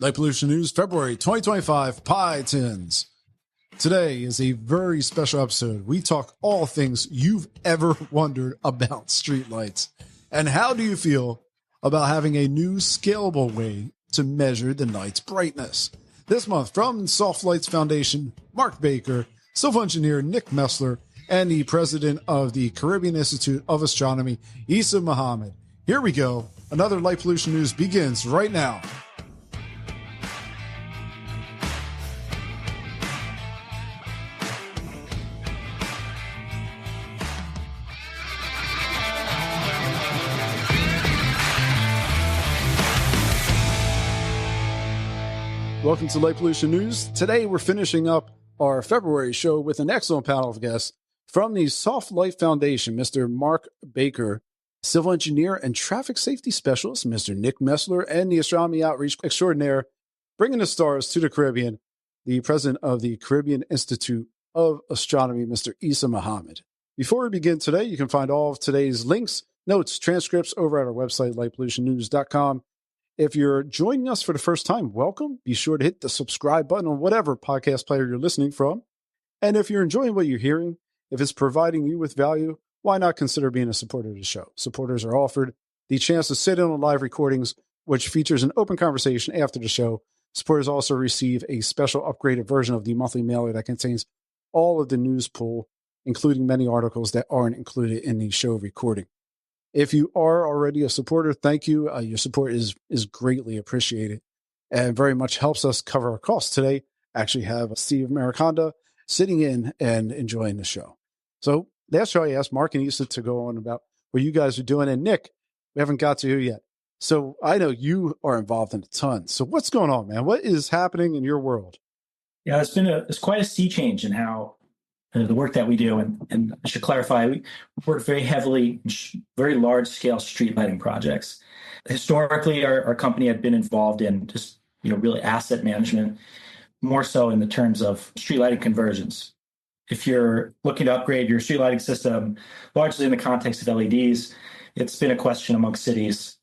Light Pollution News, February 2025, Pie Tins. Today is a very special episode. We talk all things you've ever wondered about streetlights. And how do you feel about having a new scalable way to measure the night's brightness? This month, from Soft Lights Foundation, Mark Baker, civil engineer Nick Messler, and the president of the Caribbean Institute of Astronomy, Isa Mohammed. Here we go. Another Light Pollution News begins right now. Welcome to Light Pollution News. Today we're finishing up our February show with an excellent panel of guests from the Soft Light Foundation, Mr. Mark Baker, civil engineer and traffic safety specialist, Mr. Nick Messler, and the astronomy outreach extraordinaire, bringing the stars to the Caribbean, the president of the Caribbean Institute of Astronomy, Mr. Isa Mohammed. Before we begin today, you can find all of today's links, notes, transcripts over at our website, lightpollutionnews.com. If you're joining us for the first time, welcome. Be sure to hit the subscribe button on whatever podcast player you're listening from. And if you're enjoying what you're hearing, if it's providing you with value, why not consider being a supporter of the show? Supporters are offered the chance to sit in on live recordings, which features an open conversation after the show. Supporters also receive a special upgraded version of the monthly mailer that contains all of the news pool, including many articles that aren't included in the show recording. If you are already a supporter, thank you. Your support is greatly appreciated and very much helps us cover our costs. Today, I actually have Steve Mariconda sitting in and enjoying the show. So last show, I asked Mark and Isa to go on about what you guys are doing. And Nick, we haven't got to you yet. So I know you are involved in a ton. So what's going on, man? What is happening in your world? Yeah, it's quite a sea change in how the work that we do. And I should clarify, we work very heavily, very large scale street lighting projects. Historically, our company had been involved in just, really asset management, more so in the terms of street lighting conversions. If you're looking to upgrade your street lighting system, largely in the context of LEDs, it's been a question amongst cities.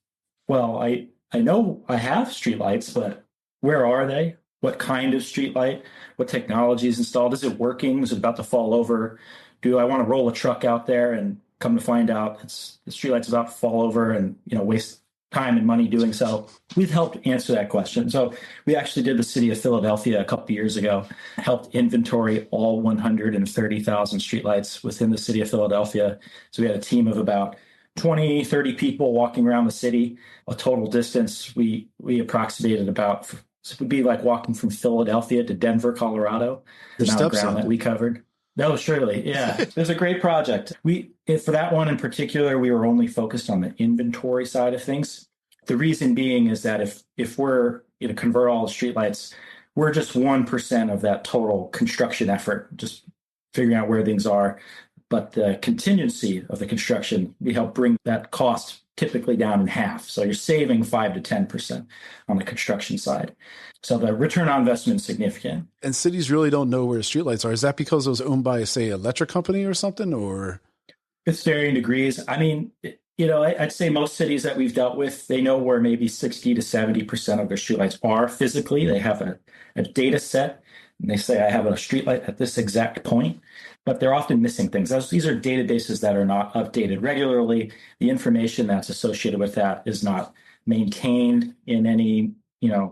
Well, I know I have street lights, but where are they? What kind of street light? What technology is installed? Is it working? Is it about to fall over? Do I want to roll a truck out there and come to find out the street light's about to fall over and waste time and money doing so? We've helped answer that question. So we actually did the city of Philadelphia a couple of years ago, helped inventory all 130,000 streetlights within the city of Philadelphia. So we had a team of about 20, 30 people walking around the city. A total distance we approximated about. So it would be like walking from Philadelphia to Denver, Colorado, the amount of ground that we covered. No, surely. Yeah. It was a great project. For that one in particular, we were only focused on the inventory side of things. The reason being is that if we're to convert all the streetlights, we're just 1% of that total construction effort, just figuring out where things are. But the contingency of the construction, we help bring that cost typically down in half. So you're saving 5 to 10% on the construction side. So the return on investment is significant. And cities really don't know where streetlights are. Is that because it was owned by, say, an electric company or something? Or it's varying degrees. I mean, I'd say most cities that we've dealt with, they know where maybe 60 to 70% of their streetlights are physically. They have a data set, and they say, I have a streetlight at this exact point. But they're often missing things. These are databases that are not updated regularly. The information that's associated with that is not maintained in any,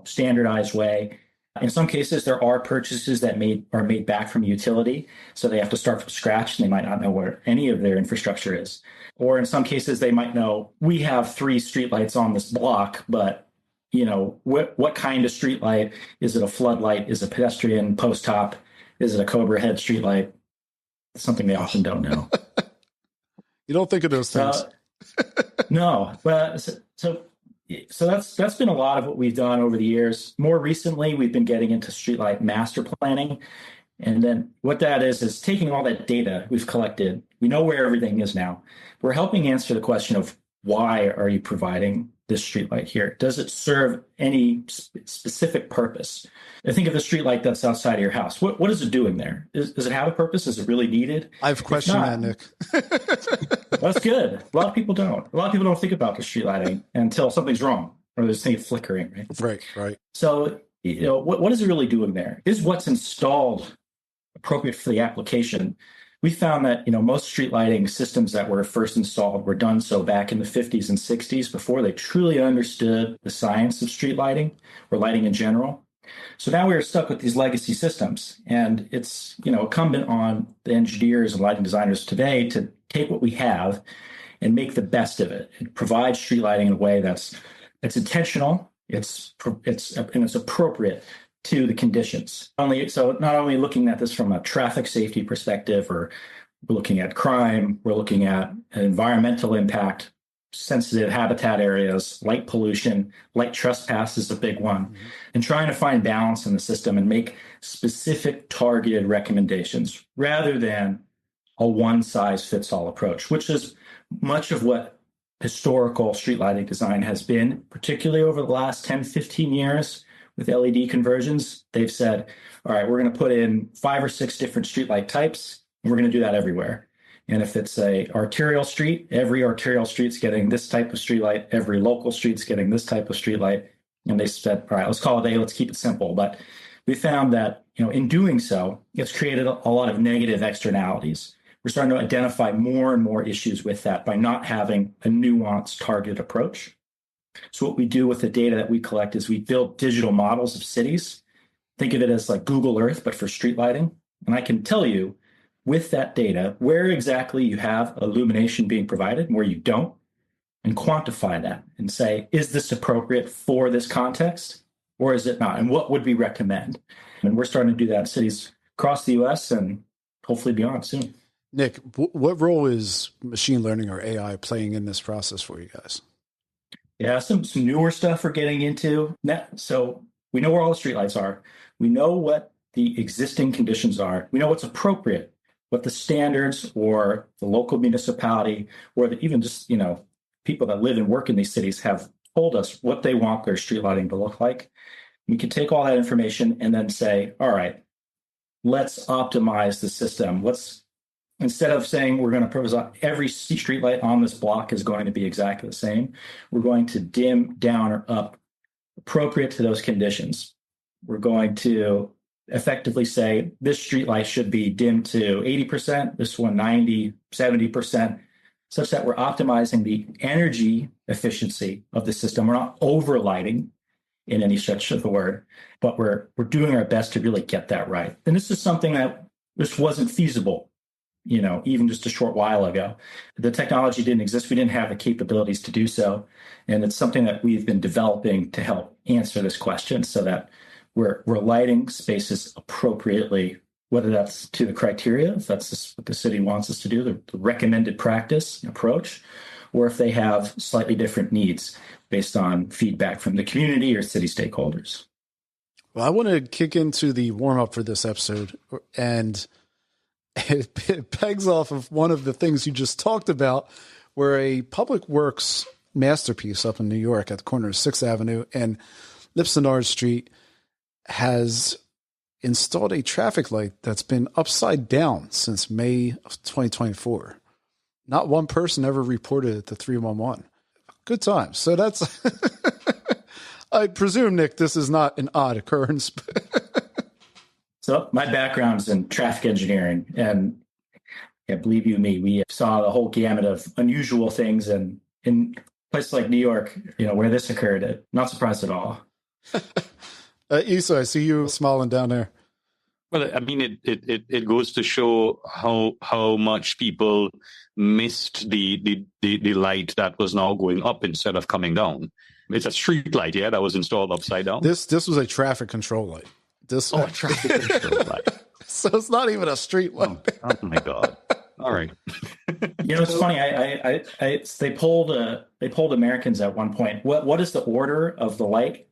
standardized way. In some cases, there are purchases that are made back from utility, so they have to start from scratch, and they might not know where any of their infrastructure is. Or in some cases, they might know, we have 3 streetlights on this block, but what kind of streetlight? Is it a floodlight? Is it a pedestrian post top? Is it a Cobra head streetlight? Something they often don't know. You don't think of those things. No, but so that's been a lot of what we've done over the years. More recently, we've been getting into streetlight master planning. And then what that is taking all that data we've collected. We know where everything is now. We're helping answer the question of, why are you providing this streetlight here? Does it serve any specific purpose? I think of the streetlight that's outside of your house. What is it doing there? Does it have a purpose? Is it really needed? I've questioned that, Nick. That's good. A lot of people don't. A lot of people don't think about the street lighting until something's wrong. or this thing flickering, right? Right. So, what is it really doing there? Is what's installed appropriate for the application? We found that, most street lighting systems that were first installed were done so back in the 50s and 60s before they truly understood the science of street lighting or lighting in general. So now we're stuck with these legacy systems, and it's, incumbent on the engineers and lighting designers today to take what we have and make the best of it and provide street lighting in a way that's intentional, it's appropriate to the conditions. Not only looking at this from a traffic safety perspective, or we're looking at crime, we're looking at an environmental impact, sensitive habitat areas, light pollution, light trespass is a big one, and trying to find balance in the system and make specific targeted recommendations rather than a one-size-fits-all approach, which is much of what historical street lighting design has been, particularly over the last 10, 15 years with LED conversions. They've said, all right, we're going to put in 5 or 6 different streetlight types, and we're going to do that everywhere. And if it's a arterial street, every arterial street's getting this type of streetlight, every local street's getting this type of streetlight. And they said, all right, let's call it a day, let's keep it simple. But we found that, in doing so, it's created a lot of negative externalities. We're starting to identify more and more issues with that by not having a nuanced, targeted approach. So what we do with the data that we collect is we build digital models of cities. Think of it as like Google Earth, but for street lighting. And I can tell you with that data where exactly you have illumination being provided and where you don't, and quantify that and say, is this appropriate for this context or is it not? And what would we recommend? And we're starting to do that in cities across the US and hopefully beyond soon. Nick, what role is machine learning or AI playing in this process for you guys? Yeah, some newer stuff we're getting into. So we know where all the streetlights are. We know what the existing conditions are. We know what's appropriate, what the standards or the local municipality or even just, people that live and work in these cities have told us what they want their street lighting to look like. We can take all that information and then say, all right, let's optimize the system. Instead of saying we're going to provide every streetlight on this block is going to be exactly the same, we're going to dim down or up appropriate to those conditions. We're going to effectively say this streetlight should be dimmed to 80%, this one 90, 70%, such that we're optimizing the energy efficiency of the system. We're not overlighting in any stretch of the word, but we're doing our best to really get that right. And this is something that just wasn't feasible, even just a short while ago. The technology didn't exist. We didn't have the capabilities to do so. And it's something that we've been developing to help answer this question so that we're lighting spaces appropriately, whether that's to the criteria, if that's what the city wants us to do, the recommended practice approach, or if they have slightly different needs based on feedback from the community or city stakeholders. Well, I want to kick into the warm-up for this episode, and it pegs off of one of the things you just talked about, where a public works masterpiece up in New York at the corner of 6th Avenue and Lipsonard Street has installed a traffic light that's been upside down since May of 2024. Not one person ever reported it to 311. Good times. So that's, I presume, Nick, this is not an odd occurrence. So my background is in traffic engineering, and believe you me, we saw the whole gamut of unusual things, and in places like New York, where this occurred, not surprised at all. Isa, I see you smiling down there. Well, I mean, it goes to show how much people missed the light that was now going up instead of coming down. It's a street light, yeah, that was installed upside down. This was a traffic control light. A traffic control light. So it's not even a street light. Oh my God! All right. It's funny. They polled Americans at one point. What is the order of the light?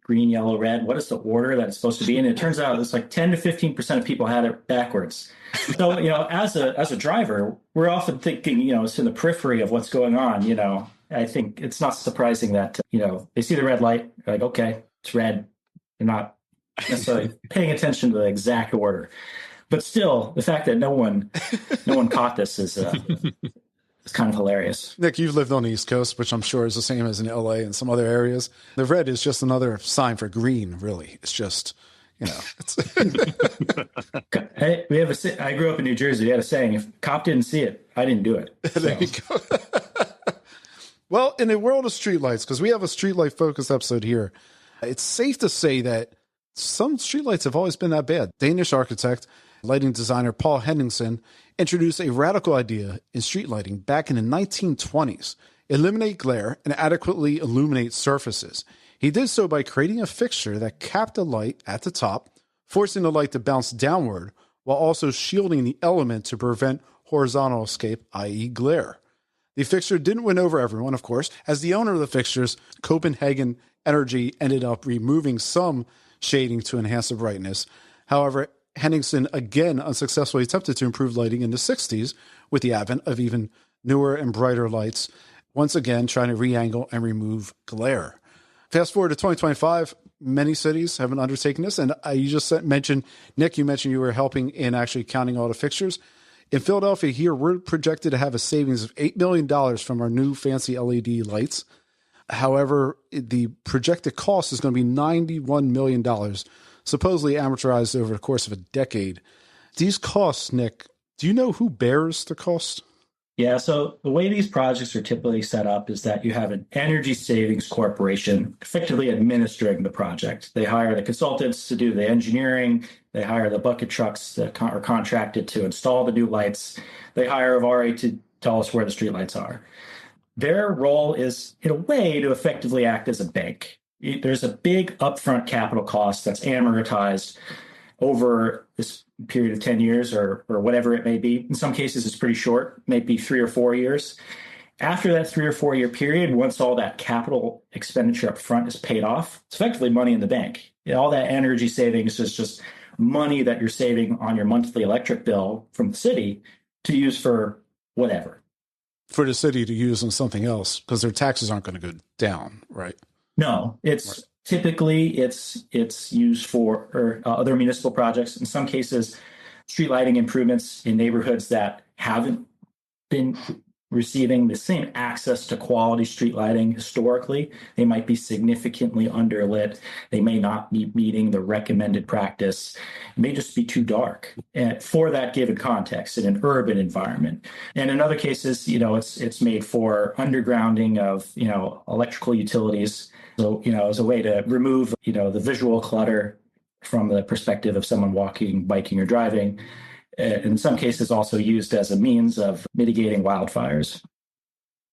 Green, yellow, red. What is the order that it's supposed to be? And it turns out it's like 10 to 15% of people had it backwards. So, as a driver, we're often thinking, it's in the periphery of what's going on. I think it's not surprising that, they see the red light, like, okay, it's red. They're not necessarily paying attention to the exact order. But still, the fact that no one caught this is It's kind of hilarious. Nick, you've lived on the East Coast, which I'm sure is the same as in LA and some other areas. The red is just another sign for green, really. It's just, It's Hey, I grew up in New Jersey. We had a saying, if a cop didn't see it, I didn't do it. So. There you go. Well, in the world of streetlights, because we have a streetlight focused episode here, it's safe to say that some streetlights have always been that bad. Danish architect, lighting designer Paul Henningsen introduced a radical idea in street lighting back in the 1920s: eliminate glare and adequately illuminate surfaces. He did so by creating a fixture that capped the light at the top, forcing the light to bounce downward, while also shielding the element to prevent horizontal escape, i.e. glare. The fixture didn't win over everyone, of course, as the owner of the fixtures, Copenhagen Energy, ended up removing some shading to enhance the brightness. However, Henningsen again unsuccessfully attempted to improve lighting in the 60s with the advent of even newer and brighter lights, once again trying to re-angle and remove glare. Fast forward to 2025, many cities have been undertaking this, and you just mentioned, Nick, you mentioned you were helping in actually counting all the fixtures. In Philadelphia here, we're projected to have a savings of $8 million from our new fancy LED lights. However, the projected cost is going to be $91 million, supposedly amortized over the course of a decade. These costs, Nick, do you know who bears the cost? Yeah, so the way these projects are typically set up is that you have an energy savings corporation effectively administering the project. They hire the consultants to do the engineering. They hire the bucket trucks that are contracted to install the new lights. They hire Evari to tell us where the streetlights are. Their role is, in a way, to effectively act as a bank. There's a big upfront capital cost that's amortized over this period of 10 years or whatever it may be. In some cases, it's pretty short, maybe 3 or 4 years. After that 3 or 4 year period, once all that capital expenditure up front is paid off, it's effectively money in the bank. All that energy savings is just money that you're saving on your monthly electric bill from the city to use for whatever. For the city to use on something else, because their taxes aren't going to go down, right? No, it's typically it's used for other municipal projects. In some cases, street lighting improvements in neighborhoods that haven't been receiving the same access to quality street lighting historically. They might be significantly underlit. They may not be meeting the recommended practice. It may just be too dark for that given context in an urban environment. And in other cases, it's made for undergrounding of, electrical utilities. So, as a way to remove, the visual clutter from the perspective of someone walking, biking, or driving. In some cases, also used as a means of mitigating wildfires.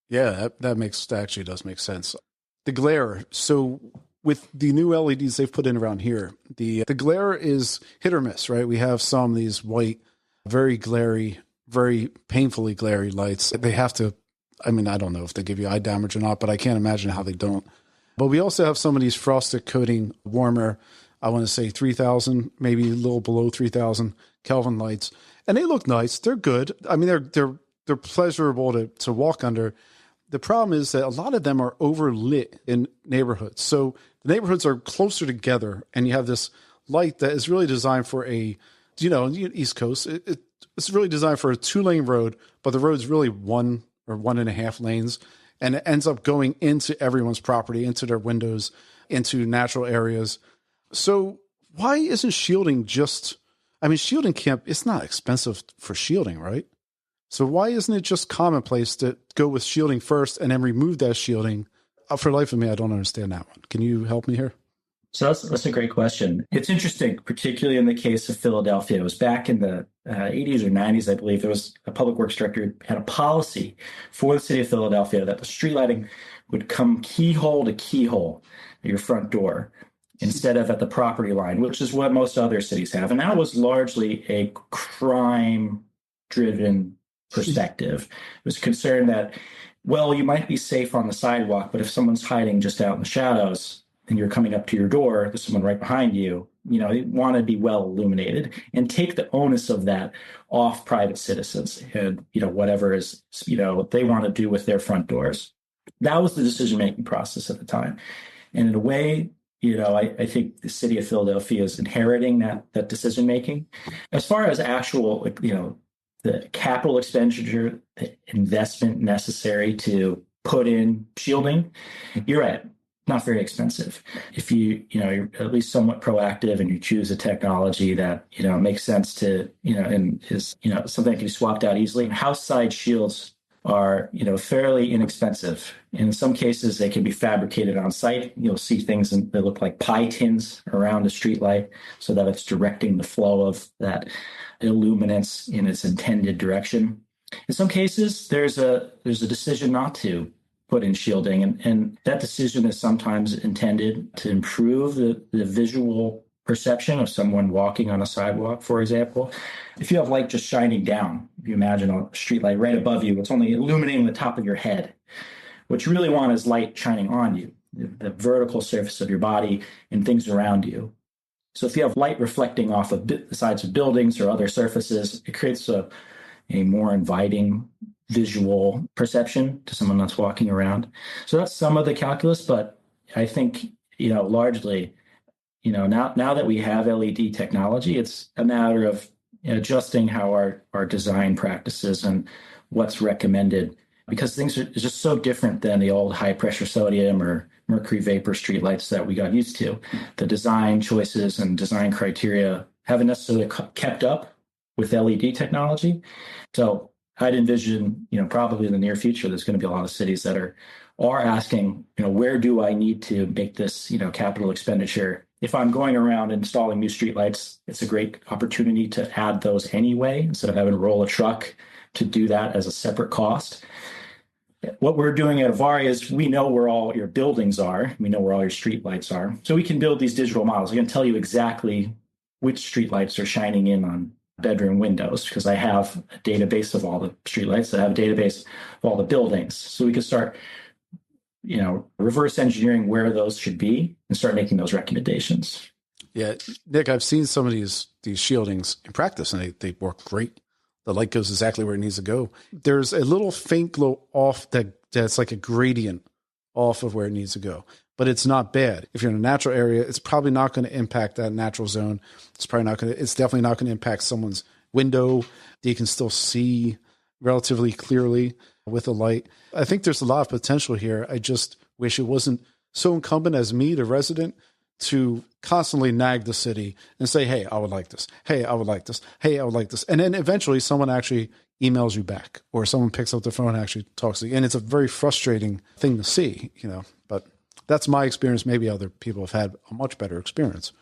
Yeah, that actually does make sense. The glare. So with the new LEDs they've put in around here, the glare is hit or miss, right? We have some of these white, very glary, very painfully glary lights. They have to, I don't know if they give you eye damage or not, but I can't imagine how they don't. But we also have some of these frosted coating warmer, I want to say 3,000, maybe a little below 3,000 Kelvin lights. And they look nice. They're good. They're pleasurable to walk under. The problem is that a lot of them are overlit in neighborhoods. So the neighborhoods are closer together, and you have this light that is really designed for East Coast. It's really designed for a 2-lane road, but the road's really 1 or 1.5 lanes. And it ends up going into everyone's property, into their windows, into natural areas. So why isn't shielding shielding it's not expensive for shielding, right? So why isn't it just commonplace to go with shielding first and then remove that shielding? For the life of me, I don't understand that one. Can you help me here? So that's a great question. It's interesting, particularly in the case of Philadelphia. It was back in the 80s or 90s, I believe. There was a public works director who had a policy for the city of Philadelphia that the street lighting would come keyhole to keyhole at your front door instead of at the property line, which is what most other cities have. And that was largely a crime-driven perspective. It was concerned that, you might be safe on the sidewalk, but if someone's hiding just out in the shadows and you're coming up to your door, there's someone right behind you, you want to be well illuminated and take the onus of that off private citizens and, whatever is, they want to do with their front doors. That was the decision-making process at the time. And in a way, I think the city of Philadelphia is inheriting that decision-making. As far as actual, the capital expenditure, the investment necessary to put in shielding, you're right, not very expensive. If you're at least somewhat proactive and you choose a technology that, makes sense to, and is, something that can be swapped out easily. House side shields are, fairly inexpensive. In some cases, they can be fabricated on site. You'll see things that look like pie tins around a streetlight so that it's directing the flow of that illuminance in its intended direction. In some cases, there's a decision not to put in shielding, and that decision is sometimes intended to improve the visual perception of someone walking on a sidewalk, for example. If you have light just shining down, if you imagine a street light right above you, it's only illuminating the top of your head. What you really want is light shining on you, the vertical surface of your body and things around you. So if you have light reflecting off of the sides of buildings or other surfaces, it creates a more inviting visual perception to someone that's walking around. So that's some of the calculus, but I think, largely, now that we have LED technology, it's a matter of adjusting how our design practices and what's recommended, because things are just so different than the old high pressure sodium or mercury vapor streetlights that we got used to. The design choices and design criteria haven't necessarily kept up with LED technology. So I'd envision, probably in the near future, there's going to be a lot of cities that are asking, where do I need to make this, capital expenditure? If I'm going around installing new streetlights, it's a great opportunity to add those anyway, instead of having to roll a truck to do that as a separate cost. What we're doing at Evari is we know where all your buildings are. We know where all your streetlights are. So we can build these digital models. We can tell you exactly which streetlights are shining in on bedroom windows, because I have a database of all the streetlights. I have a database of all the buildings. So we can start, reverse engineering where those should be and start making those recommendations. Yeah, Nick, I've seen some of these shieldings in practice, and they work great. The light goes exactly where it needs to go. There's a little faint glow off that's like a gradient off of where it needs to go, but it's not bad. If you're in a natural area, it's probably not going to impact that natural zone. It's definitely not going to impact someone's window. You can still see relatively clearly with the light. I think there's a lot of potential here. I just wish it wasn't so incumbent as me, the resident, to constantly nag the city and say, hey, I would like this. Hey, I would like this. Hey, I would like this. And then eventually someone actually emails you back, or someone picks up the phone and actually talks to you. And it's a very frustrating thing to see, but that's my experience. Maybe other people have had a much better experience.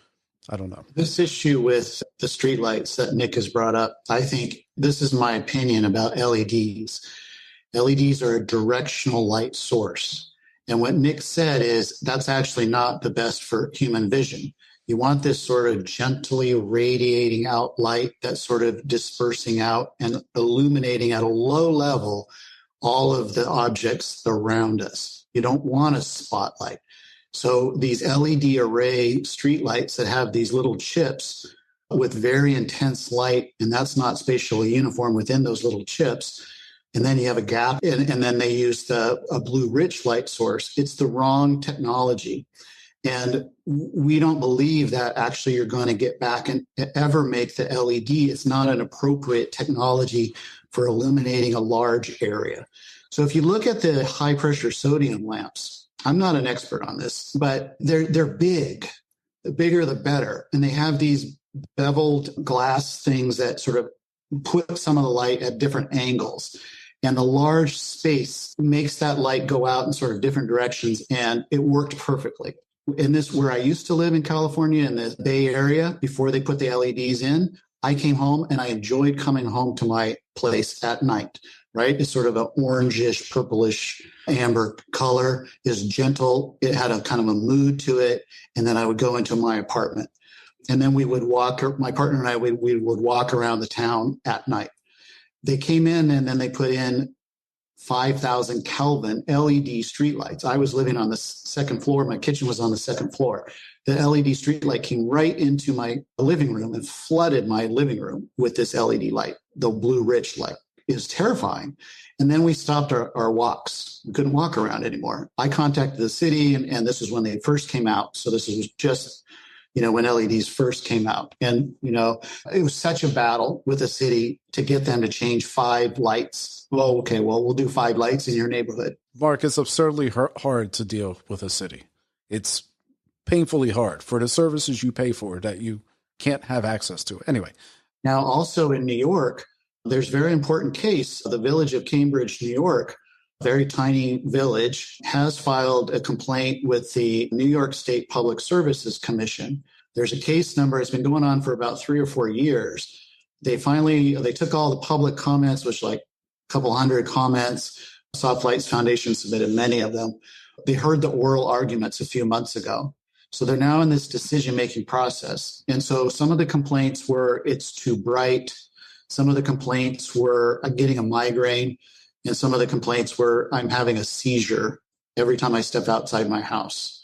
I don't know. This issue with the streetlights that Nick has brought up, I think this is my opinion about LEDs. LEDs are a directional light source. And what Nick said is that's actually not the best for human vision. You want this sort of gently radiating out light that's sort of dispersing out and illuminating at a low level all of the objects around us. You don't want a spotlight. So these LED array streetlights that have these little chips with very intense light, and that's not spatially uniform within those little chips, and then you have a gap, and then they use a blue rich light source. It's the wrong technology. And we don't believe that actually you're going to get back and ever make the LED. It's not an appropriate technology for illuminating a large area. So if you look at the high pressure sodium lamps, I'm not an expert on this, but they're big. The bigger, the better. And they have these beveled glass things that sort of put some of the light at different angles. And the large space makes that light go out in sort of different directions. And it worked perfectly. In this, where I used to live in California, in the Bay Area, before they put the LEDs in, I came home and I enjoyed coming home to my place at night, right? It's sort of an orangish, purplish, amber color, is gentle. It had a kind of a mood to it. And then I would go into my apartment. And then we would walk, my partner and I, we would walk around the town at night. They came in and then they put in 5,000 Kelvin LED streetlights. I was living on the second floor. My kitchen was on the second floor. The LED streetlight came right into my living room and flooded my living room with this LED light, the blue rich light. It was terrifying. And then we stopped our walks. We couldn't walk around anymore. I contacted the city, and this is when they first came out. So this was just when LEDs first came out. And, it was such a battle with the city to get them to change 5 lights. Well, okay, we'll do 5 lights in your neighborhood. Mark, it's absurdly hard to deal with a city. It's painfully hard for the services you pay for that you can't have access to. Anyway. Now, also in New York, there's a very important case. The village of Cambridge, New York, very tiny village, has filed a complaint with the New York State Public Services Commission. There's a case number. It's been going on for about 3 or 4 years. They took all the public comments, which like a couple hundred comments. Soft Lights Foundation submitted many of them. They heard the oral arguments a few months ago. So they're now in this decision-making process. And so some of the complaints were it's too bright. Some of the complaints were I'm getting a migraine. And some of the complaints were I'm having a seizure every time I step outside my house.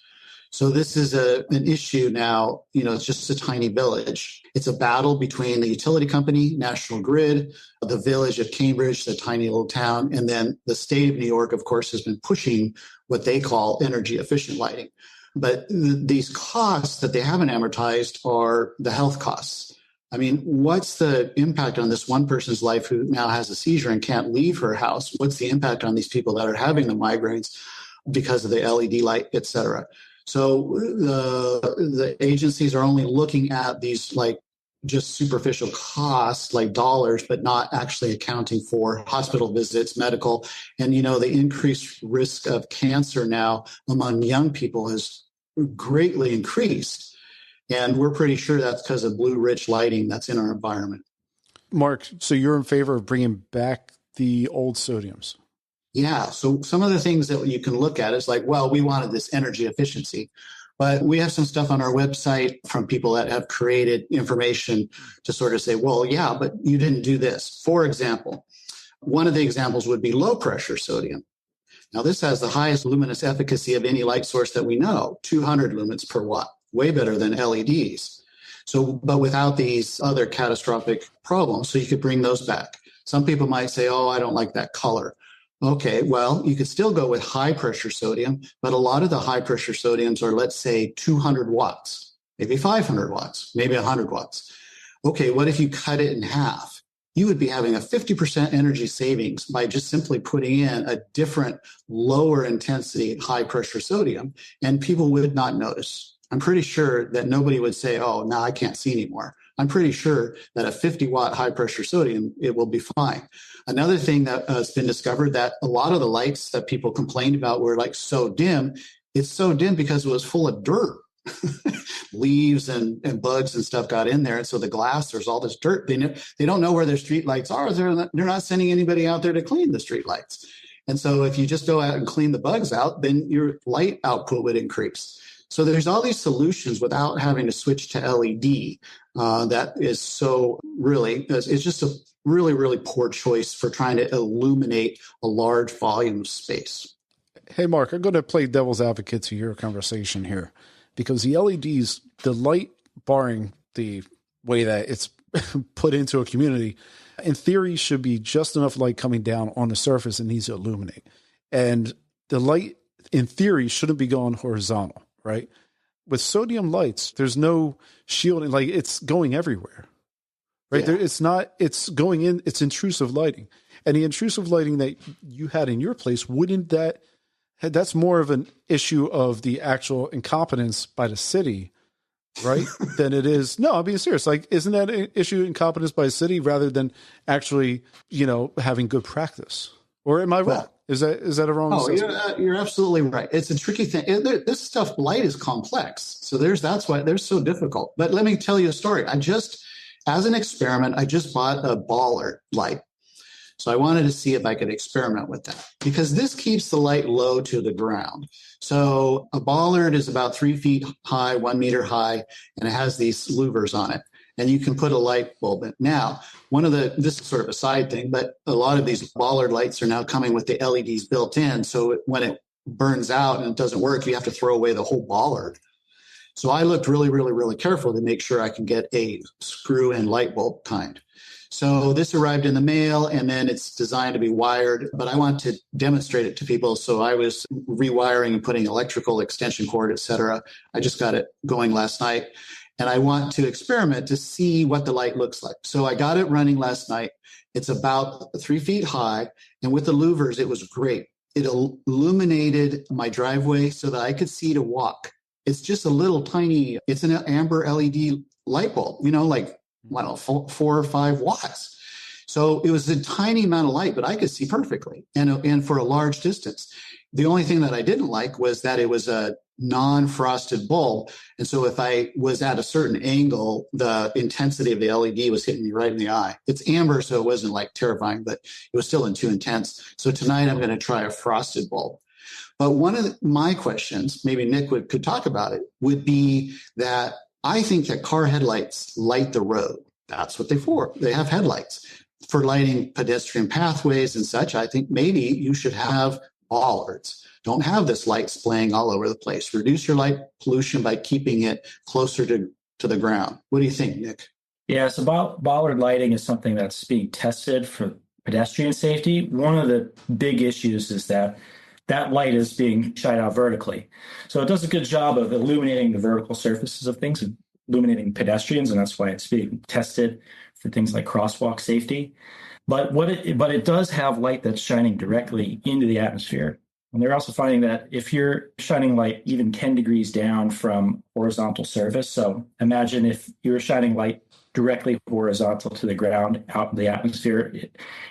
So this is an issue now. It's just a tiny village. It's a battle between the utility company, National Grid, the village of Cambridge, the tiny little town, and then the state of New York, of course, has been pushing what they call energy efficient lighting. But these costs that they haven't amortized are the health costs. I mean, what's the impact on this one person's life who now has a seizure and can't leave her house? What's the impact on these people that are having the migraines because of the LED light, et cetera? So the agencies are only looking at these like just superficial costs like dollars, but not actually accounting for hospital visits, medical, and the increased risk of cancer now among young people has greatly increased. And we're pretty sure that's because of blue rich lighting that's in our environment. Mark, so you're in favor of bringing back the old sodiums? Yeah. So some of the things that you can look at is like, well, we wanted this energy efficiency, but we have some stuff on our website from people that have created information to sort of say, well, yeah, but you didn't do this. For example, one of the examples would be low pressure sodium. Now, this has the highest luminous efficacy of any light source that we know, 200 lumens per watt, way better than LEDs. So, but without these other catastrophic problems, so you could bring those back. Some people might say, oh, I don't like that color. Okay, well, you could still go with high pressure sodium, but a lot of the high pressure sodiums are, let's say, 200 watts, maybe 500 watts, maybe 100 watts. Okay, what if you cut it in half? You would be having a 50% energy savings by just simply putting in a different lower intensity high pressure sodium, and people would not notice. I'm pretty sure that nobody would say, oh, now I can't see anymore. I'm pretty sure that a 50 watt high pressure sodium, it will be fine. Another thing that has been discovered that a lot of the lights that people complained about were like so dim. It's so dim because it was full of dirt. Leaves and bugs and stuff got in there. And so the glass, there's all this dirt. They don't know where their street lights are. They're not sending anybody out there to clean the street lights. And so if you just go out and clean the bugs out, then your light output would increase. So there's all these solutions without having to switch to LED. That is so really, it's just a really, really poor choice for trying to illuminate a large volume of space. Hey, Mark, I'm going to play devil's advocate to your conversation here because the LEDs, the light, barring the way that it's put into a community, in theory should be just enough light coming down on the surface and needs to illuminate. And the light, in theory, shouldn't be going horizontal. Right? With sodium lights, there's no shielding, like it's going everywhere, right? Yeah. It's going in, it's intrusive lighting. And the intrusive lighting that you had in your place, that's more of an issue of the actual incompetence by the city, right? than it is, no, I'm being serious. Like, isn't that an issue incompetence by the city rather than actually, having good practice? Or am I wrong? Well, Is that a wrong assessment? You're absolutely right. It's a tricky thing. This stuff, light is complex. So that's why they're so difficult. But let me tell you a story. As an experiment, I just bought a bollard light. So I wanted to see if I could experiment with that because this keeps the light low to the ground. So a bollard is about 3 feet high, 1 meter high, and it has these louvers on it. And you can put a light bulb in. Now, this is sort of a side thing, but a lot of these bollard lights are now coming with the LEDs built in. So when it burns out and it doesn't work, you have to throw away the whole bollard. So I looked really, really, really careful to make sure I can get a screw-in light bulb kind. So this arrived in the mail, and then it's designed to be wired, but I want to demonstrate it to people. So I was rewiring and putting electrical extension cord, et cetera. I just got it going last night. and I want to experiment to see what the light looks like. So I got it running last night. It's about 3 feet high, and with the louvers, it was great. It illuminated my driveway so that I could see to walk. It's just a little tiny, it's an amber LED light bulb, like, I don't know, 4 or 5 watts. So it was a tiny amount of light, but I could see perfectly and for a large distance. The only thing that I didn't like was that it was a non-frosted bulb. And so if I was at a certain angle, the intensity of the LED was hitting me right in the eye. It's amber, so it wasn't like terrifying, but it was still too intense. So tonight I'm going to try a frosted bulb. But one of my questions, maybe Nick could talk about it, would be that I think that car headlights light the road. That's what they're for. They have headlights. For lighting pedestrian pathways and such, I think maybe you should have bollards. Don't have this light splaying all over the place. Reduce your light pollution by keeping it closer to the ground. What do you think, Nick? Yeah, so bollard lighting is something that's being tested for pedestrian safety. One of the big issues is that light is being shined out vertically. So it does a good job of illuminating the vertical surfaces of things, illuminating pedestrians, and that's why it's being tested for things like crosswalk safety. But it does have light that's shining directly into the atmosphere. And they're also finding that if you're shining light even 10 degrees down from horizontal surface, so imagine if you were shining light directly horizontal to the ground out in the atmosphere,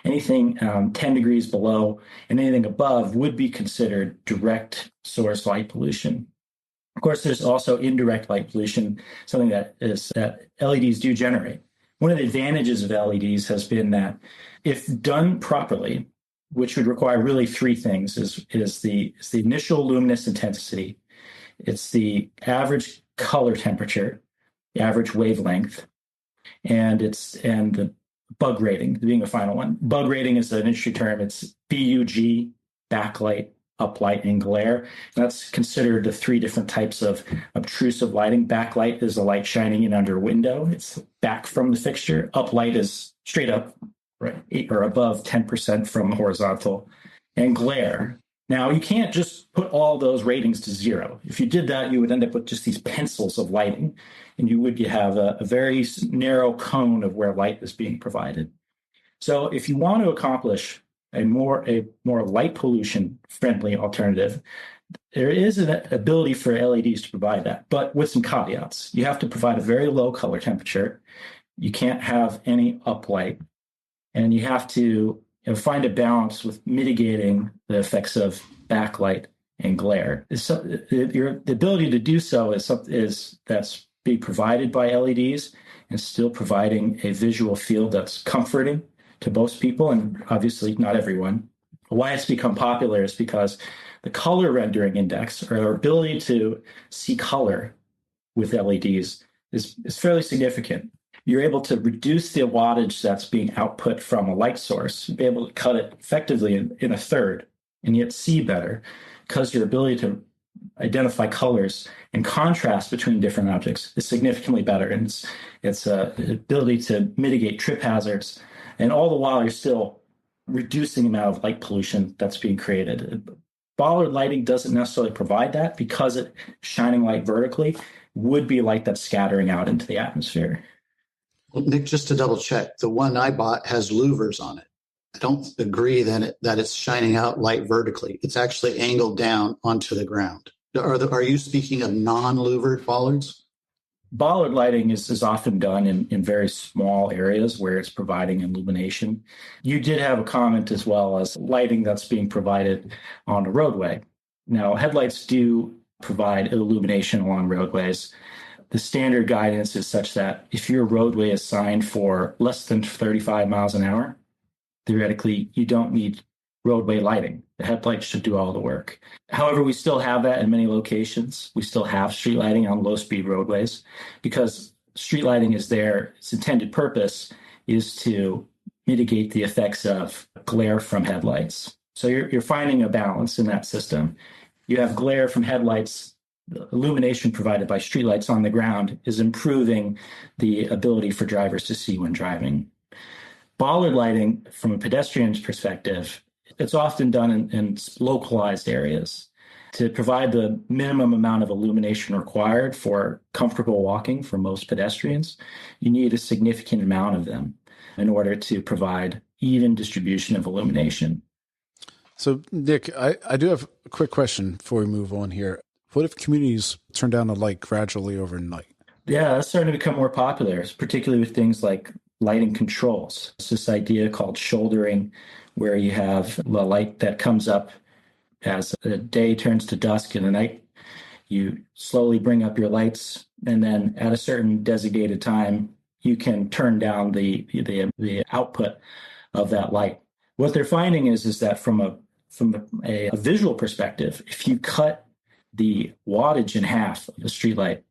anything 10 degrees below and anything above would be considered direct source light pollution. Of course, there's also indirect light pollution, something that LEDs do generate. One of the advantages of LEDs has been that if done properly, which would require really 3 things, is the initial luminous intensity, it's the average color temperature, the average wavelength, and the bug rating being the final one. Bug rating is an industry term. It's BUG, backlight, uplight, and glare. And that's considered the 3 different types of obtrusive lighting. Backlight is the light shining in under a window. It's back from the fixture. Uplight is straight up, right, 8 or above 10% from horizontal. And glare. Now, you can't just put all those ratings to 0. If you did that, you would end up with just these pencils of lighting, and you have a very narrow cone of where light is being provided. So if you want to accomplish a more light pollution friendly alternative, there is an ability for LEDs to provide that, but with some caveats. You have to provide a very low color temperature. You can't have any uplight, and you have to find a balance with mitigating the effects of backlight and glare. The ability to do so is that's being provided by LEDs and still providing a visual field that's comforting to most people, and obviously not everyone. Why it's become popular is because the color rendering index, or our ability to see color with LEDs, is fairly significant. You're able to reduce the wattage that's being output from a light source, be able to cut it effectively in a third, and yet see better, because your ability to identify colors and contrast between different objects is significantly better. And it's ability to mitigate trip hazards. And all the while, you're still reducing the amount of light pollution that's being created. Bollard lighting doesn't necessarily provide that, because shining light vertically would be light that's scattering out into the atmosphere. Well, Nick, just to double check, the one I bought has louvers on it. I don't agree that it's shining out light vertically. It's actually angled down onto the ground. Are you speaking of non-louvered bollards? Bollard lighting is often done in very small areas where it's providing illumination. You did have a comment as well as lighting that's being provided on a roadway. Now, headlights do provide illumination along roadways. The standard guidance is such that if your roadway is signed for less than 35 miles an hour, theoretically, you don't need roadway lighting. The headlights should do all the work. However, we still have that in many locations. We still have street lighting on low-speed roadways, because street lighting is there. Its intended purpose is to mitigate the effects of glare from headlights. So you're finding a balance in that system. You have glare from headlights. The illumination provided by streetlights on the ground is improving the ability for drivers to see when driving. Bollard lighting, from a pedestrian's perspective, it's often done in localized areas. To provide the minimum amount of illumination required for comfortable walking for most pedestrians, you need a significant amount of them in order to provide even distribution of illumination. So, Nick, I do have a quick question before we move on here. What if communities turn down the light gradually overnight? Yeah, that's starting to become more popular, particularly with things like lighting controls. It's this idea called shouldering, where you have the light that comes up as the day turns to dusk in the night. You slowly bring up your lights, and then at a certain designated time, you can turn down the output of that light. What they're finding is that from a visual perspective, if you cut the wattage in half of the streetlight,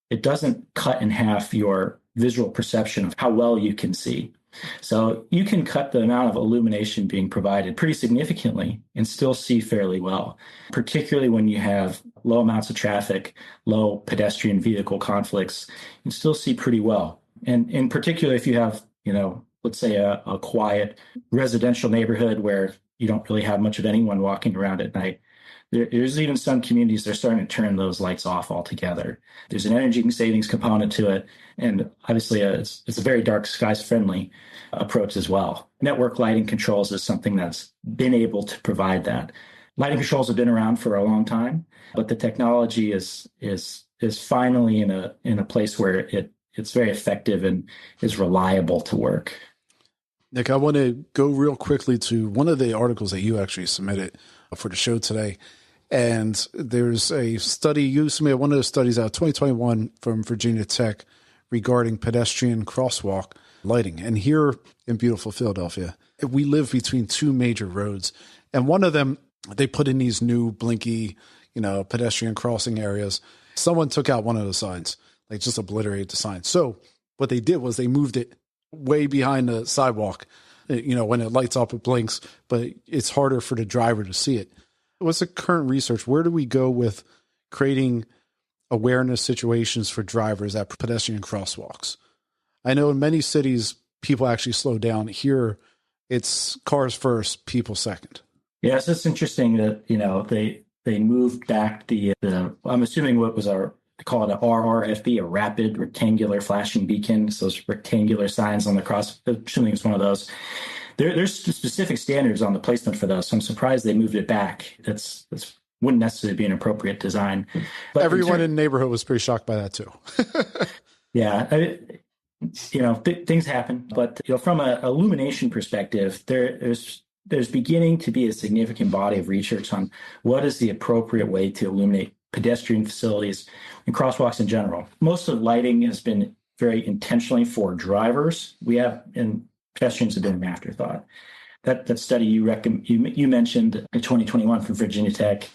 it doesn't cut in half your visual perception of how well you can see. So you can cut the amount of illumination being provided pretty significantly and still see fairly well, particularly when you have low amounts of traffic, low pedestrian vehicle conflicts, you can still see pretty well. And in particular, if you have, let's say a quiet residential neighborhood where you don't really have much of anyone walking around at night, there's even some communities that are starting to turn those lights off altogether. There's an energy savings component to it. And obviously, it's a very dark skies friendly approach as well. Network lighting controls is something that's been able to provide that. Lighting controls have been around for a long time, but the technology is finally in a place where it's very effective and is reliable to work. Nick, I want to go real quickly to one of the articles that you actually submitted for the show today. And there's a study, you submitted one of those studies out 2021 from Virginia Tech regarding pedestrian crosswalk lighting. And here in beautiful Philadelphia, we live between two major roads. And one of them, they put in these new blinky, pedestrian crossing areas. Someone took out one of the signs, like just obliterated the sign. So what they did was they moved it way behind the sidewalk. When it lights up, it blinks, but it's harder for the driver to see it. What's the current research? Where do we go with creating awareness situations for drivers at pedestrian crosswalks? I know in many cities, people actually slow down. Here, it's cars first, people second. Yes, it's interesting that, they moved back the I'm assuming what was they call it an RRFB, a rapid rectangular flashing beacon. So those rectangular signs on the cross, assuming it's one of those. There's specific standards on the placement for those. So I'm surprised they moved it back. That's wouldn't necessarily be an appropriate design. But everyone in the neighborhood was pretty shocked by that too. Yeah. Things happen, but from an illumination perspective, there's beginning to be a significant body of research on what is the appropriate way to illuminate pedestrian facilities and crosswalks in general. Most of lighting has been very intentionally for drivers. And pedestrians have been an afterthought. That study you mentioned in 2021 from Virginia Tech,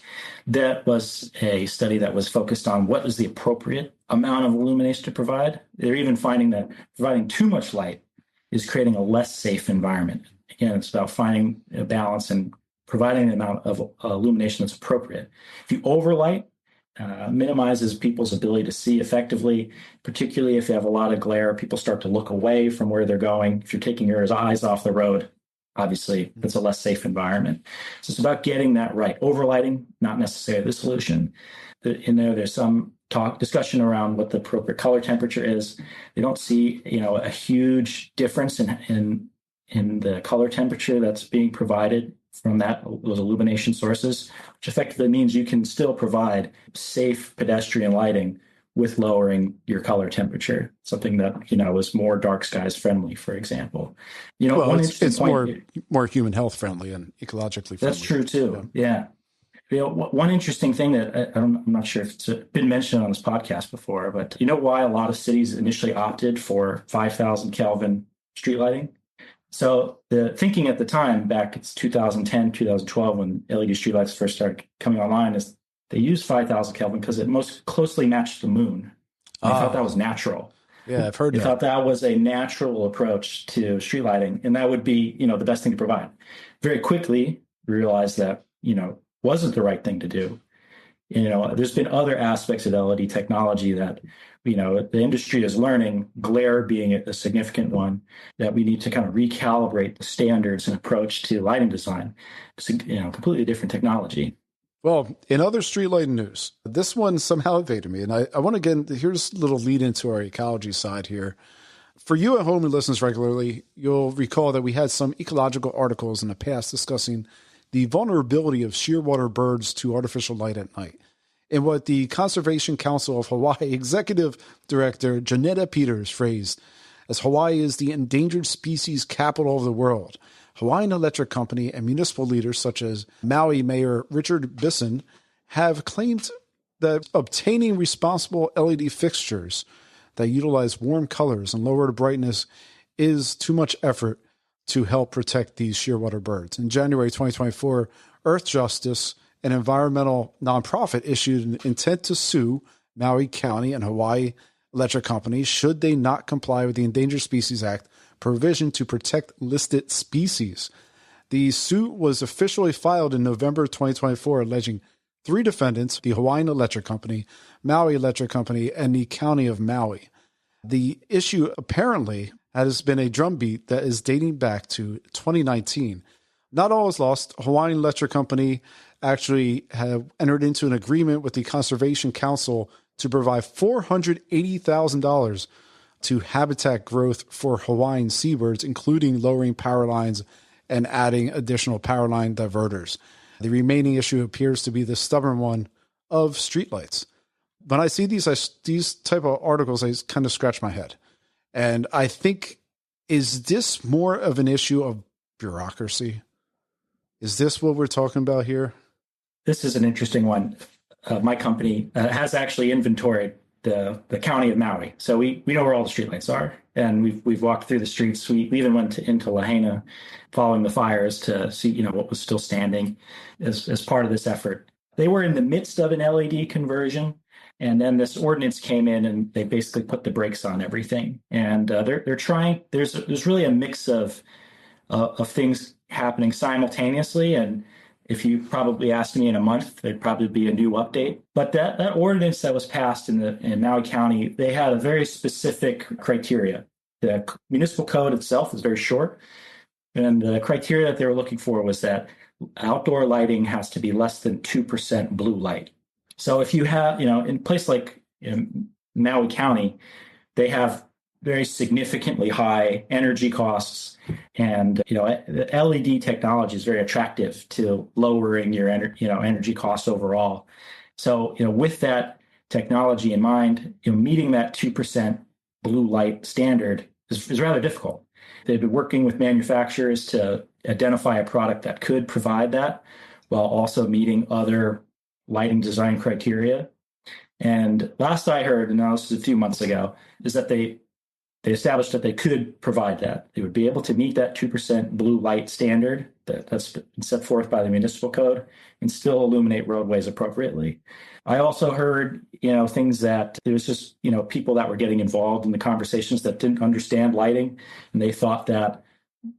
that was a study that was focused on what is the appropriate amount of illumination to provide. They're even finding that providing too much light is creating a less safe environment. Again, it's about finding a balance and providing the amount of illumination that's appropriate. If you overlight, minimizes people's ability to see effectively, particularly if you have a lot of glare. People start to look away from where they're going. If you're taking your eyes off the road, obviously it's a less safe environment. So it's about getting that right. Overlighting, not necessarily the solution. In there's some discussion around what the appropriate color temperature is. They don't see, a huge difference in the color temperature that's being provided from those illumination sources, which effectively means you can still provide safe pedestrian lighting with lowering your color temperature, something that, is more dark skies friendly, for example. It's more human health friendly and ecologically friendly. That's true too. Yeah. One interesting thing that I'm not sure if it's been mentioned on this podcast before, but why a lot of cities initially opted for 5,000 Kelvin street lighting? So the thinking at the time, back it's 2010, 2012, when LED streetlights first started coming online, is they used 5,000 Kelvin because it most closely matched the moon. They thought that was natural. Yeah, I've heard that. They thought that was a natural approach to street lighting, and that would be, the best thing to provide. Very quickly, we realized that, wasn't the right thing to do. There's been other aspects of LED technology that, the industry is learning, glare being a significant one, that we need to kind of recalibrate the standards and approach to lighting design. It's, completely different technology. Well, in other streetlight news, this one somehow evaded me. And I want to get, here's a little lead into our ecology side here. For you at home who listens regularly, you'll recall that we had some ecological articles in the past discussing the vulnerability of shearwater birds to artificial light at night. And what the Conservation Council of Hawaii Executive Director Janetta Peters phrased as Hawaii is the endangered species capital of the world. Hawaiian Electric Company and municipal leaders such as Maui Mayor Richard Bisson have claimed that obtaining responsible LED fixtures that utilize warm colors and lower the brightness is too much effort to help protect these shearwater birds. In January 2024, Earth Justice, an environmental nonprofit, issued an intent to sue Maui County and Hawaii Electric Company should they not comply with the Endangered Species Act provision to protect listed species. The suit was officially filed in November 2024, alleging 3 defendants, the Hawaiian Electric Company, Maui Electric Company, and the County of Maui. The issue apparently has been a drumbeat that is dating back to 2019. Not all is lost. Hawaiian Electric Company actually have entered into an agreement with the Conservation Council to provide $480,000 to habitat growth for Hawaiian seabirds, including lowering power lines and adding additional power line diverters. The remaining issue appears to be the stubborn one of streetlights. When I see these type of articles, I kind of scratch my head. And I think, is this more of an issue of bureaucracy? Is this what we're talking about here? This is an interesting one. My company has actually inventoried the county of Maui. So we know where all the streetlights are. And we've walked through the streets. We even went into Lahaina following the fires to see, what was still standing as part of this effort. They were in the midst of an LED conversion. And then this ordinance came in and they basically put the brakes on everything. And they're trying, there's really a mix of things happening simultaneously. And if you probably asked me in a month, there'd probably be a new update. But that ordinance that was passed in Maui County, they had a very specific criteria. The municipal code itself is very short. And the criteria that they were looking for was that outdoor lighting has to be less than 2% blue light. So if you have, in a place like Maui County, they have very significantly high energy costs. And, the LED technology is very attractive to lowering your energy costs overall. So, with that technology in mind, meeting that 2% blue light standard is rather difficult. They've been working with manufacturers to identify a product that could provide that while also meeting other lighting design criteria. And last I heard, and now this is a few months ago, is that they established that they could provide that. They would be able to meet that 2% blue light standard that's been set forth by the municipal code and still illuminate roadways appropriately. I also heard, things that there was just, people that were getting involved in the conversations that didn't understand lighting. And they thought that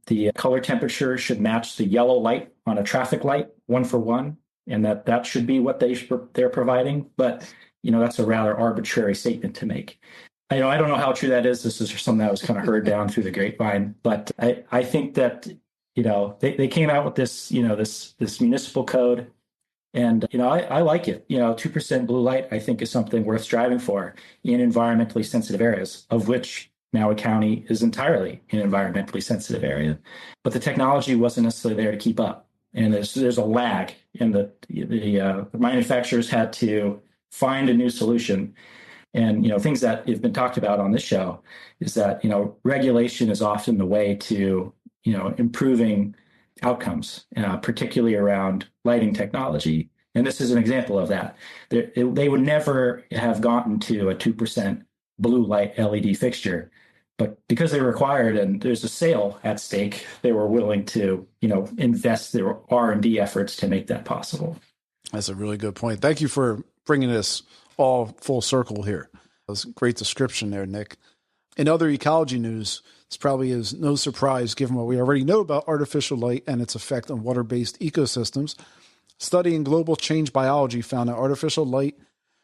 the color temperature should match the yellow light on a traffic light 1-for-1. And that should be what they're providing. But, that's a rather arbitrary statement to make. I don't know how true that is. This is something that was kind of heard down through the grapevine. But I think that, they came out with this, this municipal code. And, I like it. 2% blue light, I think, is something worth striving for in environmentally sensitive areas, of which Maui County is entirely an environmentally sensitive area. But the technology wasn't necessarily there to keep up. And there's a lag, and the manufacturers had to find a new solution. And things that have been talked about on this show is that regulation is often the way to improving outcomes, particularly around lighting technology. And this is an example of that. They would never have gotten to a 2% blue light LED fixture. But because they were required and there's a sale at stake, they were willing to, invest their R&D efforts to make that possible. That's a really good point. Thank you for bringing this all full circle here. That was a great description there, Nick. In other ecology news, this probably is no surprise given what we already know about artificial light and its effect on water-based ecosystems. Studying global change biology found that artificial light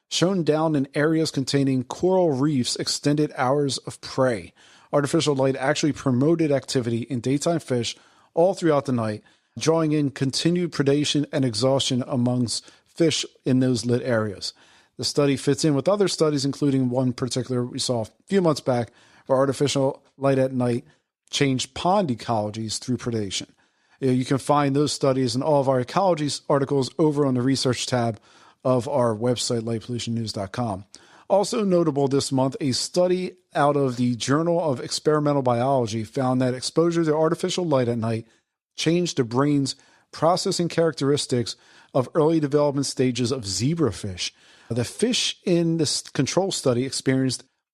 shone down in areas containing coral reefs extended hours of prey. Artificial light actually promoted activity in daytime fish all throughout the night, drawing in continued predation and exhaustion amongst fish in those lit areas. The study fits in with other studies, including one particular we saw a few months back, where artificial light at night changed pond ecologies through predation. You can find those studies and all of our ecology articles over on the research tab of our website, lightpollutionnews.com. Also notable this month, a study out of the Journal of Experimental Biology found that exposure to artificial light at night changed the brain's processing characteristics of early development stages of zebrafish. The fish in this control study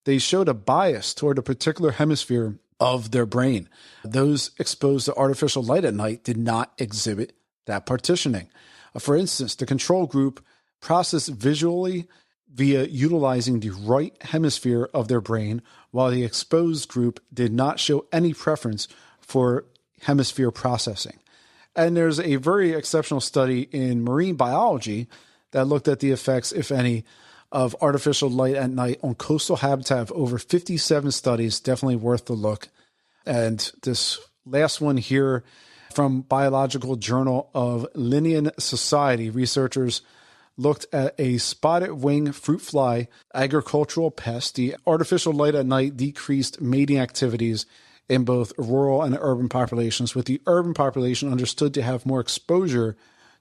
they showed a bias toward a particular hemisphere of their brain. Those exposed to artificial light at night did not exhibit that partitioning. For instance, the control group processed visually via utilizing the right hemisphere of their brain, while the exposed group did not show any preference for hemisphere processing. And there's a very exceptional study in marine biology that looked at the effects, if any, of artificial light at night on coastal habitat of over 57 studies. Definitely worth the look. And this last one here from Biological Journal of Linnean Society, researchers looked at a spotted wing fruit fly agricultural pest. The artificial light at night decreased mating activities in both rural and urban populations, with the urban population understood to have more exposure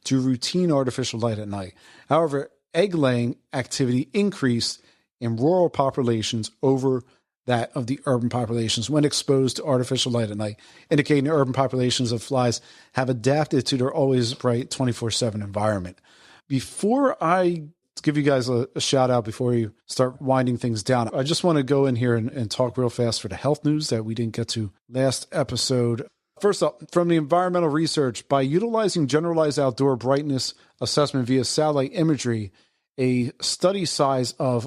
to routine artificial light at night. However, egg-laying activity increased in rural populations over that of the urban populations when exposed to artificial light at night, indicating the urban populations of flies have adapted to their always bright 24/7 environment. Before I give you guys a shout out before you start winding things down, I just want to go in here and talk real fast for the health news that we didn't get to last episode. First up, from the environmental research, by utilizing generalized outdoor brightness assessment via satellite imagery, a study size of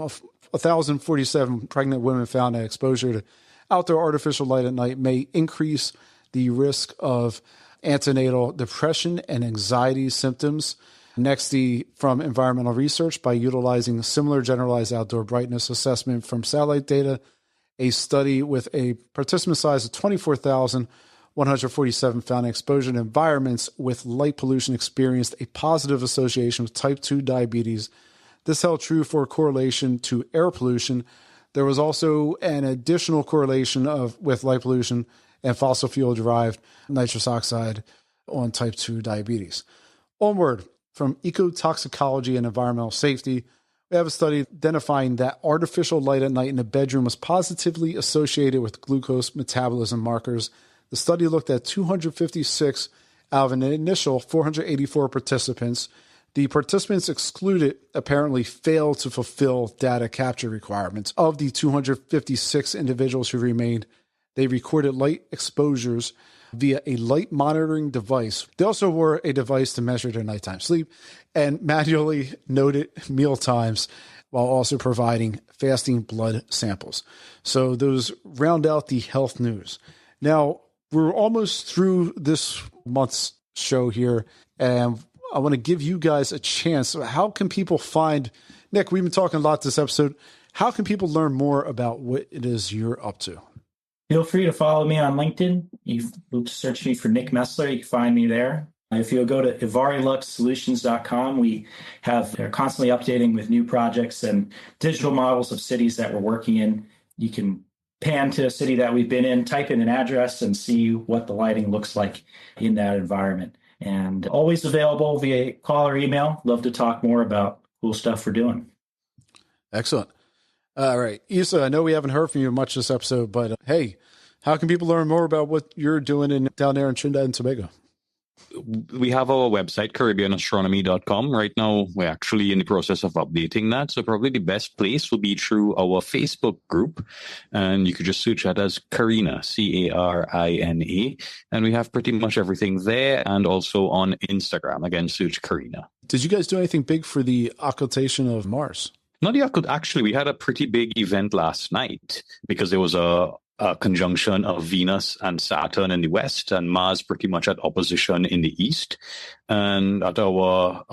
1,047 pregnant women found that exposure to outdoor artificial light at night may increase the risk of antenatal depression and anxiety symptoms. Next, from environmental research, by utilizing similar generalized outdoor brightness assessment from satellite data, a study with a participant size of 24,147 found exposure to environments with light pollution experienced a positive association with type 2 diabetes. This held true for correlation to air pollution. There was also an additional correlation with light pollution and fossil fuel-derived nitrous oxide on type 2 diabetes. Onward, from ecotoxicology and environmental safety, we have a study identifying that artificial light at night in the bedroom was positively associated with glucose metabolism markers. The study looked at 256 out of an initial 484 participants. The participants excluded apparently failed to fulfill data capture requirements. Of the 256 individuals who remained, they recorded light exposures via a light monitoring device. They also wore a device to measure their nighttime sleep and manually noted meal times while also providing fasting blood samples. So those round out the health news. Now, we're almost through this month's show here, and I want to give you guys a chance. How can people find, Nick, we've been talking a lot this episode. How can people learn more about what it is you're up to? Feel free to follow me on LinkedIn. You search me for Nick Messler. You can find me there. If you'll go to evariluxsolutions.com, they're constantly updating with new projects and digital models of cities that we're working in. You can pan to a city that we've been in, type in an address, and see what the lighting looks like in that environment. And always available via call or email. Love to talk more about cool stuff we're doing. Excellent. All right. Isa, I know we haven't heard from you much this episode, but hey, how can people learn more about what you're doing down there in Trinidad and Tobago? We have our website, CaribbeanAstronomy.com. Right now, we're actually in the process of updating that. So probably the best place will be through our Facebook group. And you could just search that as Carina, Carina. And we have pretty much everything there and also on Instagram. Again, search Carina. Did you guys do anything big for the occultation of Mars? Not the actually, we had a pretty big event last night because there was a conjunction of Venus and Saturn in the west and Mars pretty much at opposition in the east. And at our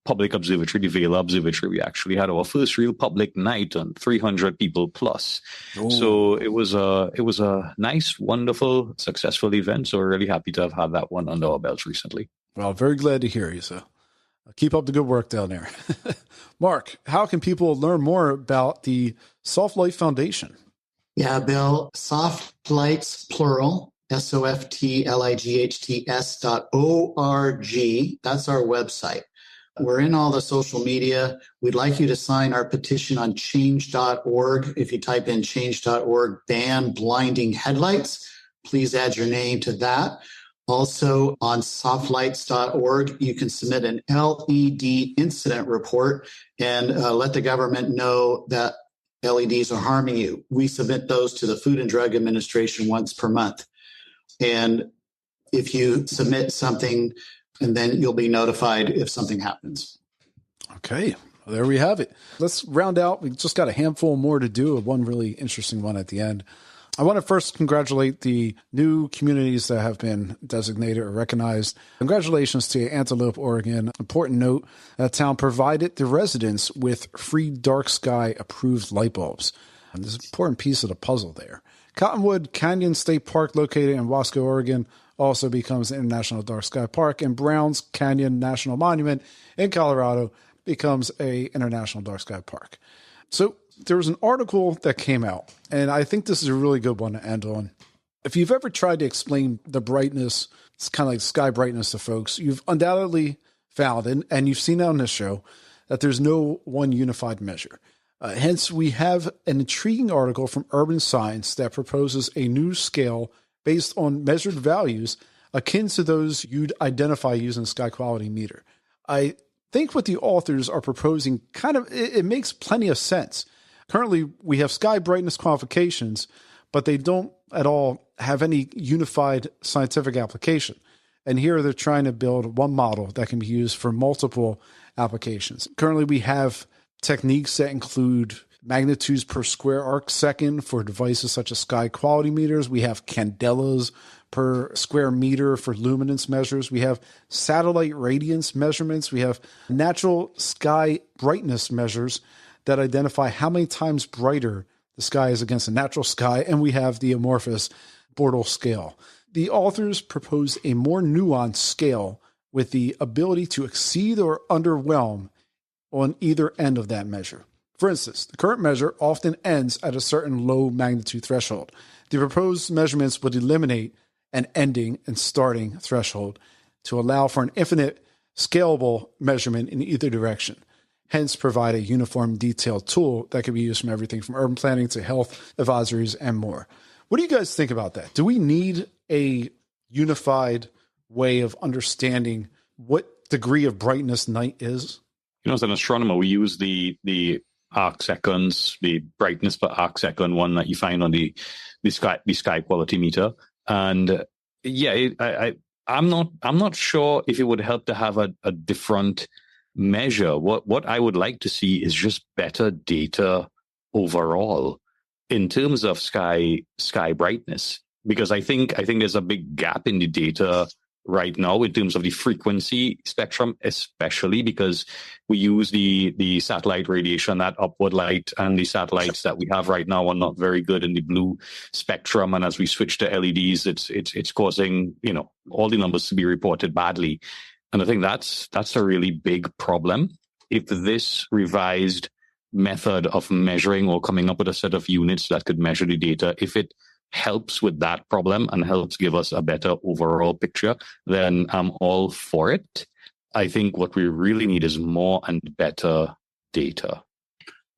public observatory, the Vela Observatory, we actually had our first real public night on 300 people plus. Ooh. So it was a nice, wonderful, successful event. So we're really happy to have had that one under our belts recently. Well, very glad to hear you, sir. Keep up the good work down there. Mark, how can people learn more about the Soft Light Foundation? Yeah, Bill, Soft Lights, plural, SOFTLIGHTS.org. That's our website. We're in all the social media. We'd like you to sign our petition on change.org. If you type in change.org, ban blinding headlights, please add your name to that. Also on softlights.org, you can submit an LED incident report and let the government know that LEDs are harming you. We submit those to the Food and Drug Administration once per month. And if you submit something, and then you'll be notified if something happens. Okay, well, there we have it. Let's round out. We just got a handful more to do, one really interesting one at the end. I want to first congratulate the new communities that have been designated or recognized. Congratulations to Antelope, Oregon. Important note, that town provided the residents with free dark sky approved light bulbs. And this is an important piece of the puzzle there. Cottonwood Canyon State Park, located in Wasco, Oregon, also becomes an International Dark Sky Park, and Browns Canyon National Monument in Colorado becomes a International Dark Sky Park. So there was an article that came out, and I think this is a really good one to end on. If you've ever tried to explain the brightness, it's kind of like sky brightness to folks, you've undoubtedly found, and you've seen it on this show, that there's no one unified measure. Hence, we have an intriguing article from Urban Science that proposes a new scale based on measured values akin to those you'd identify using sky quality meter. I think what the authors are proposing it makes plenty of sense. Currently, we have sky brightness qualifications, but they don't at all have any unified scientific application. And here they're trying to build one model that can be used for multiple applications. Currently, we have techniques that include magnitudes per square arc second for devices such as sky quality meters. We have candelas per square meter for luminance measures. We have satellite radiance measurements. We have natural sky brightness measures that identify how many times brighter the sky is against the natural sky. And we have the amorphous Bortle scale. The authors propose a more nuanced scale with the ability to exceed or underwhelm on either end of that measure. For instance, the current measure often ends at a certain low magnitude threshold. The proposed measurements would eliminate an ending and starting threshold to allow for an infinite scalable measurement in either direction, hence provide a uniform detailed tool that can be used from everything from urban planning to health advisories and more. What do you guys think about that? Do we need a unified way of understanding what degree of brightness night is? As an astronomer, we use the arc seconds, the brightness per arc second one that you find on the sky quality meter. And I'm not sure if it would help to have a different measure. What I would like to see is just better data overall in terms of sky brightness, because I think there's a big gap in the data right now in terms of the frequency spectrum, especially because we use the satellite radiation, that upward light, and the satellites that we have right now are not very good in the blue spectrum. And as we switch to LEDs, it's causing, all the numbers to be reported badly. And I think that's a really big problem. If this revised method of measuring or coming up with a set of units that could measure the data, if it helps with that problem and helps give us a better overall picture, then I'm all for it. I think what we really need is more and better data.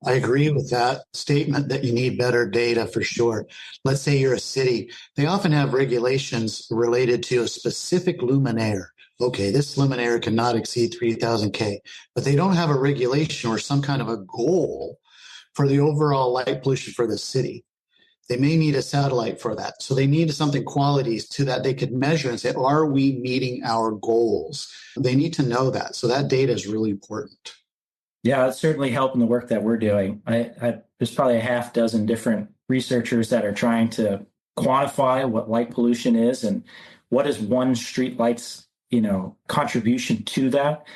I agree with that statement that you need better data for sure. Let's say you're a city. They often have regulations related to a specific luminaire. Okay, this luminaire cannot exceed 3,000 K, but they don't have a regulation or some kind of a goal for the overall light pollution for the city. They may need a satellite for that. So they need something qualities to that they could measure and say, are we meeting our goals? They need to know that. So that data is really important. Yeah, it's certainly helping the work that we're doing. There's probably a half dozen different researchers that are trying to quantify what light pollution is and what is one street light's, contribution to that.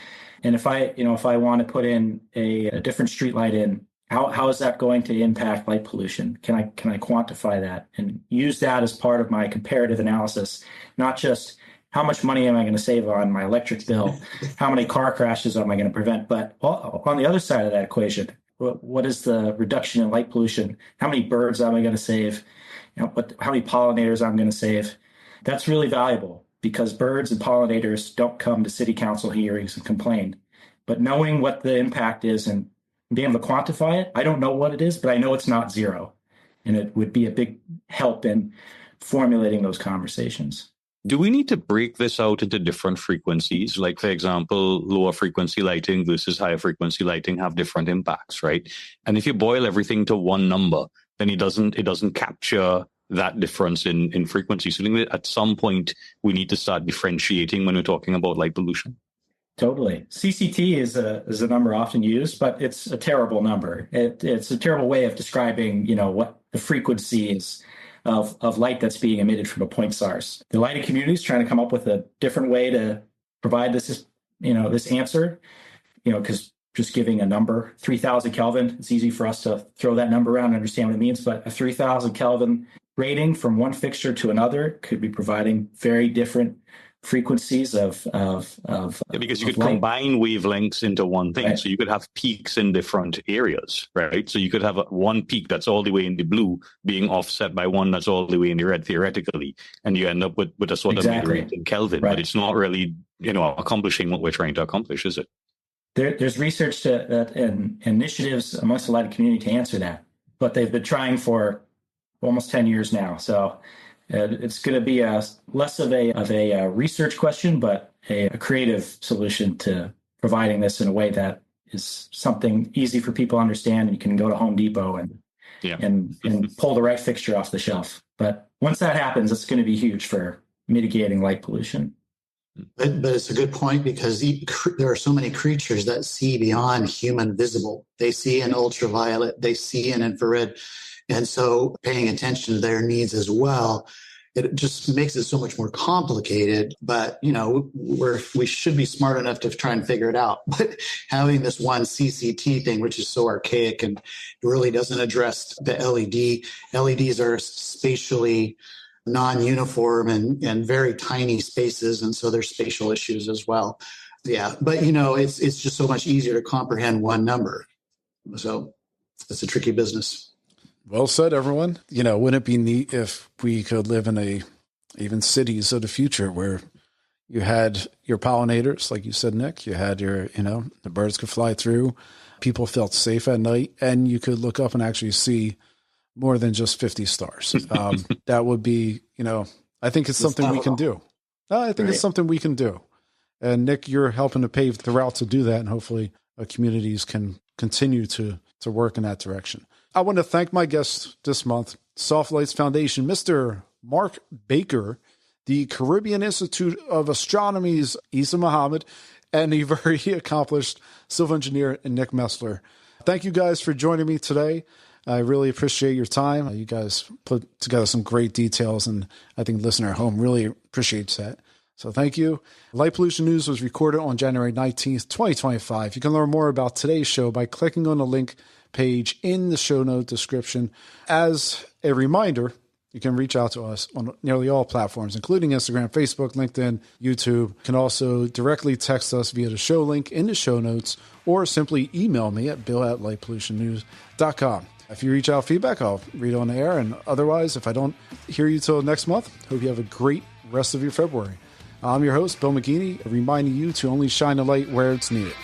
And if I want to put in a different street light in, how is that going to impact light pollution? Can I quantify that and use that as part of my comparative analysis, not just how much money am I going to save on my electric bill? How many car crashes am I going to prevent? But on the other side of that equation, what is the reduction in light pollution? How many birds am I going to save? How many pollinators I'm going to save? That's really valuable because birds and pollinators don't come to city council hearings and complain. But knowing what the impact is and being able to quantify it, I don't know what it is, but I know it's not zero. And it would be a big help in formulating those conversations. Do we need to break this out into different frequencies? Like, for example, lower frequency lighting versus higher frequency lighting have different impacts, right? And if you boil everything to one number, then it doesn't capture that difference in frequency. So at some point, we need to start differentiating when we're talking about light pollution. Totally. CCT is a number often used, but it's a terrible number. It's a terrible way of describing, what the frequency is of light that's being emitted from a point source. The lighting community is trying to come up with a different way to provide this answer, because just giving a number, 3,000 Kelvin, it's easy for us to throw that number around and understand what it means, but a 3,000 Kelvin rating from one fixture to another could be providing very different frequencies of because you could light. combine wavelengths into one thing. Right. So you could have peaks in different areas, right? So you could have one peak that's all the way in the blue being offset by one that's all the way in the red, theoretically, and you end up with a sort of rate in Kelvin. Right. But it's not really accomplishing what we're trying to accomplish, is it? There's research and initiatives amongst the lighting community to answer that, but they've been trying for almost 10 years now. So it's going to be less of a research question, but a creative solution to providing this in a way that is something easy for people to understand. And you can go to Home Depot and pull the right fixture off the shelf. But once that happens, it's going to be huge for mitigating light pollution. But it's a good point because there are so many creatures that see beyond human visible. They see in ultraviolet, they see in infrared. And so paying attention to their needs as well, it just makes it so much more complicated. But, we should be smart enough to try and figure it out. But having this one CCT thing, which is so archaic and really doesn't address the LED. LEDs are spatially non-uniform and very tiny spaces. And so there's spatial issues as well. Yeah. But, it's just so much easier to comprehend one number. So it's a tricky business. Well said, everyone. Wouldn't it be neat if we could live in even cities of the future where you had your pollinators, like you said, Nick, you had your, the birds could fly through, people felt safe at night, and you could look up and actually see more than just 50 stars. That would be, I think it's something we can do. I think it's something we can do. And Nick, you're helping to pave the route to do that. And hopefully communities can continue to work in that direction. I want to thank my guest this month, Soft Lights Foundation, Mr. Mark Baker, the Caribbean Institute of Astronomy's Isa Mohammed, and the very accomplished civil engineer Nick Messler. Thank you guys for joining me today. I really appreciate your time. You guys put together some great details, and I think the listener at home really appreciates that. So thank you. Light Pollution News was recorded on January 19th, 2025. You can learn more about today's show by clicking on the link page in the show note description. As a reminder, you can reach out to us on nearly all platforms, including Instagram, Facebook, LinkedIn, YouTube. You can also directly text us via the show link in the show notes, or simply email me at bill@lightpollutionnews.com. If you reach out feedback, I'll read it on the air. And otherwise, if I don't hear you till next month, hope you have a great rest of your February. I'm your host, Bill McGeaney, reminding you to only shine a light where it's needed.